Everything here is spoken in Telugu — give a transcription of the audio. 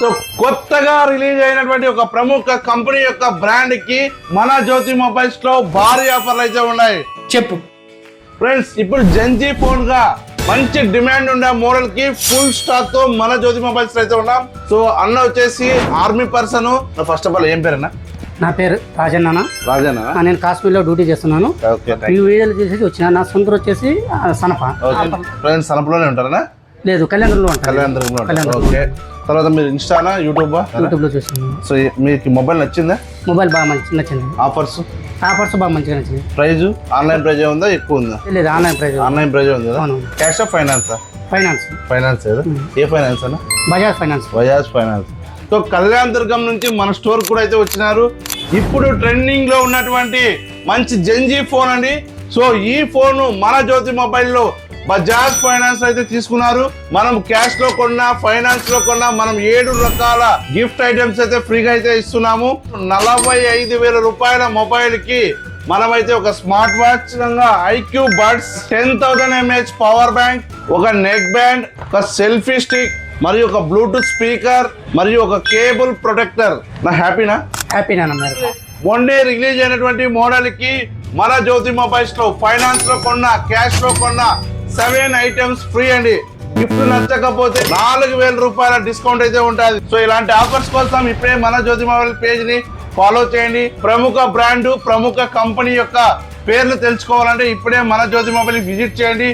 సో కొత్తగా రిలీజ్ అయినటువంటి ఒక ప్రముఖ కంపెనీ యొక్క బ్రాండ్ కి మన జ్యోతి మొబైల్స్ లో భారీ ఆఫర్లు అయితే ఉన్నాయి. చెప్పు ఫ్రెండ్స్, ఇప్పుడు జెన్జీ ఫోన్ గా మంచి డిమాండ్ ఉండే మోడల్ కి ఫుల్ స్టాక్ తో మన జ్యోతి మొబైల్స్ అయితే ఉన్నాం. సో అన్న వచ్చేసి army person. First of all ఏం పేరన్నా? నా పేరు రాజన్న. రాజన్న. నేను కాశ్మీర్లో డ్యూటీ చేస్తున్నాను. ఈ వీడియోలు చేసేసి వచ్చిన. నా సొంత వచ్చేసి సనప. ఫ్రెండ్స్, సనపలోనే ఉంటారా? లేదు, కళ్యాణంలో ఉంటాను. కళ్యాణంలో. ఓకే. తర్వాత మీరు ఇన్స్టానా, యూట్యూబ్ లో చూస్తున్నాను. సో మీకు మొబైల్ నచ్చిందా? మొబైల్ బాగా నచ్చింది. ఆఫర్స్ బాగా మంచిగా నచ్చింది. ప్రైజ్ ఆన్లైన్ ప్రైజ్ ఉందా, ఎక్కువ ఉందా? లేదు, ఆన్లైన్ ప్రైజ్ ఉంది కదా. Cash of finance? Finance A finance అన్న? బజాజ్ ఫైనాన్స్. సో కళ్యాణ్ దుర్గం నుంచి మన స్టోర్ కూడా అయితే వచ్చినారు. ఇప్పుడు ట్రెండింగ్ లో ఉన్నటువంటి మంచి జెన్జీ ఫోన్ అండి. సో ఈ ఫోన్ మన జ్యోతి మొబైల్లో బజాజ్ ఫైనాన్స్ అయితే తీసుకున్నారు. మనం క్యాష్ లో కొన్నా, ఫైనాన్స్ లో కొన్నా మనం 7 రకాల గిఫ్ట్ ఐటమ్స్ అయితే ఫ్రీగా అయితే ఇస్తున్నాము. 45,000 రూపాయల మొబైల్ కి మనమైతే ఒక smart watch, iQOO buds, 10,000 mAh power bank, ఒక నెక్ బ్యాండ్, ఒక సెల్ఫీ స్టిక్, మరియు ఒక బ్లూటూత్ స్పీకర్, మరియు ఒక కేబుల్ ప్రొటెక్టర్. నా హ్యాపీనా? మొన్నే రిలీజ్ అయినటువంటి మోడల్ కి మన జ్యోతి మొబైల్స్ లో ఫైనాన్స్ లో కొన్నా, క్యాష్ లో కొన్నా 7 ఐటమ్స్ ఫ్రీ అండి. గిఫ్ట్ నచ్చకపోతే 4,000 రూపాయల డిస్కౌంట్ అయితే ఉంటుంది. సో ఇలాంటి ఆఫర్స్ కోసం ఇప్పుడే మన జ్యోతి మొబైల్ పేజ్ ని ఫాలో చేయండి. ప్రముఖ బ్రాండ్, ప్రముఖ కంపెనీ యొక్క పేర్లు తెలుసుకోవాలంటే ఇప్పుడే మన జ్యోతి మొబైల్ విజిట్ చేయండి.